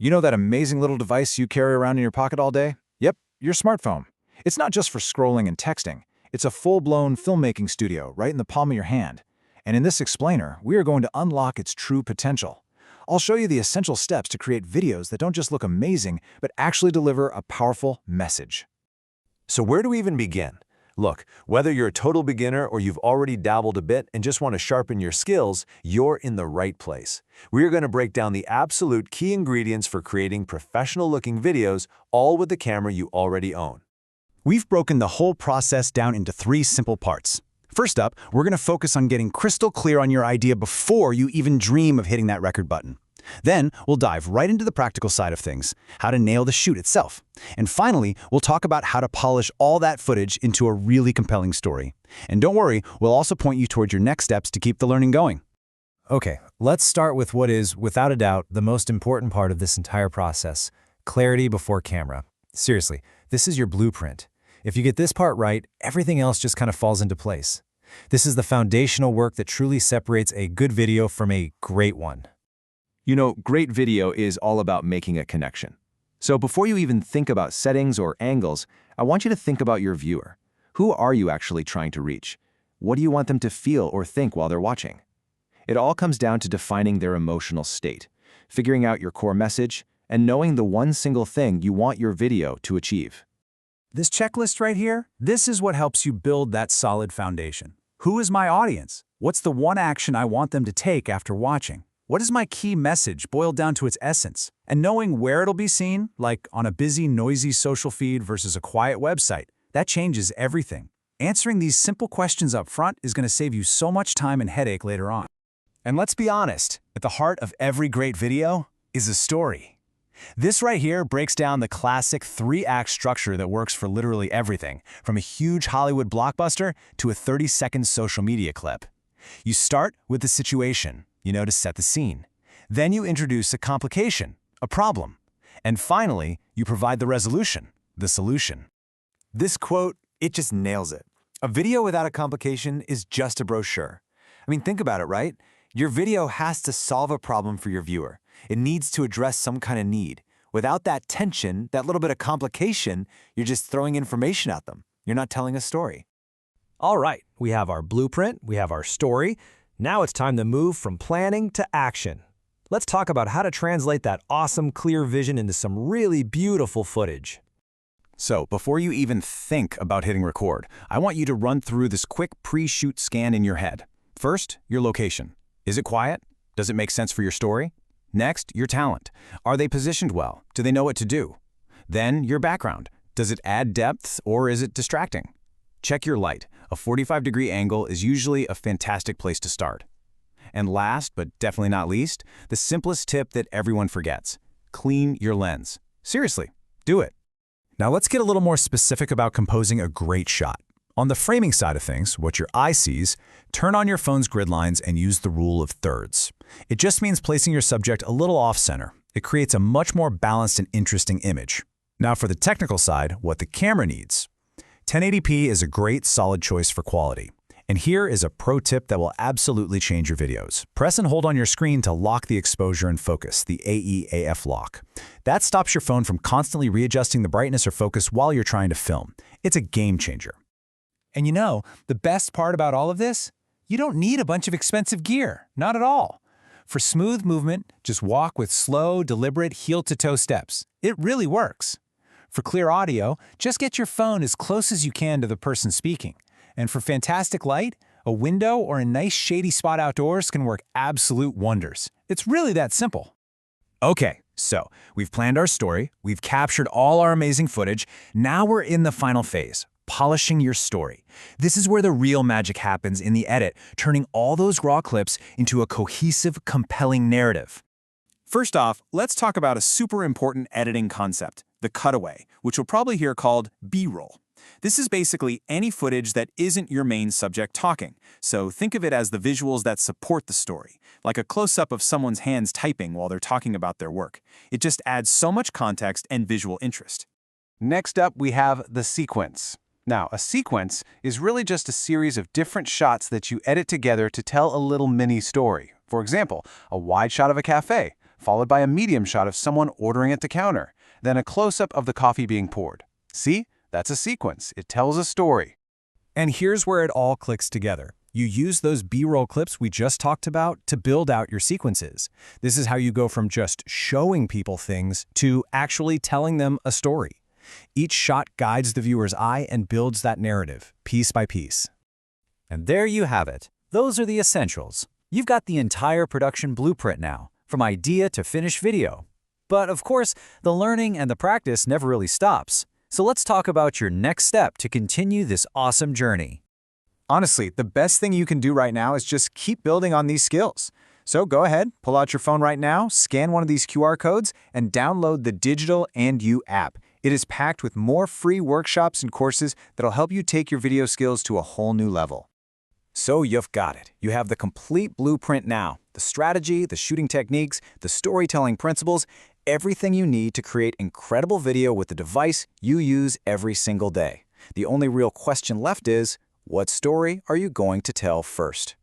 You know that amazing little device you carry around in your pocket all day? Yep, your smartphone. It's not just for scrolling and texting. It's a full-blown filmmaking studio right in the palm of your hand. And in this explainer, we are going to unlock its true potential. I'll show you the essential steps to create videos that don't just look amazing, but actually deliver a powerful message. So where do we even begin? Look, whether you're a total beginner or you've already dabbled a bit and just want to sharpen your skills, you're in the right place. We're going to break down the absolute key ingredients for creating professional-looking videos, all with the camera you already own. We've broken the whole process down into 3 simple parts. First up, we're going to focus on getting crystal clear on your idea before you even dream of hitting that record button. Then, we'll dive right into the practical side of things, how to nail the shoot itself. And finally, we'll talk about how to polish all that footage into a really compelling story. And don't worry, we'll also point you towards your next steps to keep the learning going. Okay, let's start with what is, without a doubt, the most important part of this entire process: clarity before camera. Seriously, this is your blueprint. If you get this part right, everything else just kind of falls into place. This is the foundational work that truly separates a good video from a great one. You know, great video is all about making a connection. So before you even think about settings or angles, I want you to think about your viewer. Who are you actually trying to reach? What do you want them to feel or think while they're watching? It all comes down to defining their emotional state, figuring out your core message, and knowing the one single thing you want your video to achieve. This checklist right here, this is what helps you build that solid foundation. Who is my audience? What's the one action I want them to take after watching? What is my key message boiled down to its essence? And knowing where it'll be seen, like on a busy, noisy social feed versus a quiet website, that changes everything. Answering these simple questions up front is going to save you so much time and headache later on. And let's be honest, at the heart of every great video is a story. This right here breaks down the classic 3-act structure that works for literally everything, from a huge Hollywood blockbuster to a 30-second social media clip. You start with the situation, to set the scene. Then you introduce a complication, a problem. And finally, you provide the resolution, the solution. This quote, it just nails it. A video without a complication is just a brochure. I mean, think about it, right? Your video has to solve a problem for your viewer. It needs to address some kind of need. Without that tension, that little bit of complication, you're just throwing information at them. You're not telling a story. All right, we have our blueprint, we have our story. Now it's time to move from planning to action. Let's talk about how to translate that awesome, clear vision into some really beautiful footage. So, before you even think about hitting record, I want you to run through this quick pre-shoot scan in your head. First, your location. Is it quiet? Does it make sense for your story? Next, your talent. Are they positioned well? Do they know what to do? Then, your background. Does it add depth or is it distracting? Check your light. A 45-degree angle is usually a fantastic place to start. And last, but definitely not least, the simplest tip that everyone forgets. Clean your lens. Seriously, do it. Now let's get a little more specific about composing a great shot. On the framing side of things, what your eye sees, turn on your phone's grid lines and use the rule of thirds. It just means placing your subject a little off-center. It creates a much more balanced and interesting image. Now for the technical side, what the camera needs. 1080p is a great, solid choice for quality. And here is a pro tip that will absolutely change your videos. Press and hold on your screen to lock the exposure and focus, the AEAF lock. That stops your phone from constantly readjusting the brightness or focus while you're trying to film. It's a game changer. And the best part about all of this? You don't need a bunch of expensive gear, not at all. For smooth movement, just walk with slow, deliberate heel-to-toe steps. It really works. For clear audio, just get your phone as close as you can to the person speaking. And for fantastic light, a window or a nice shady spot outdoors can work absolute wonders. It's really that simple. Okay, so we've planned our story, we've captured all our amazing footage, now we're in the final phase, polishing your story. This is where the real magic happens in the edit, turning all those raw clips into a cohesive, compelling narrative. First off, let's talk about a super important editing concept, the cutaway, which you'll probably hear called B-roll. This is basically any footage that isn't your main subject talking, so think of it as the visuals that support the story, like a close-up of someone's hands typing while they're talking about their work. It just adds so much context and visual interest. Next up, we have the sequence. Now, a sequence is really just a series of different shots that you edit together to tell a little mini story. For example, a wide shot of a cafe, followed by a medium shot of someone ordering at the counter, then a close-up of the coffee being poured. See? That's a sequence. It tells a story. And here's where it all clicks together. You use those B-roll clips we just talked about to build out your sequences. This is how you go from just showing people things to actually telling them a story. Each shot guides the viewer's eye and builds that narrative, piece by piece. And there you have it. Those are the essentials. You've got the entire production blueprint now, from idea to finished video. But of course, the learning and the practice never really stops. So let's talk about your next step to continue this awesome journey. Honestly, the best thing you can do right now is just keep building on these skills. So go ahead, pull out your phone right now, scan one of these QR codes, and download the Digital and You app. It is packed with more free workshops and courses that'll help you take your video skills to a whole new level. So you've got it. You have the complete blueprint now. The strategy, the shooting techniques, the storytelling principles, everything you need to create incredible video with the device you use every single day. The only real question left is, what story are you going to tell first?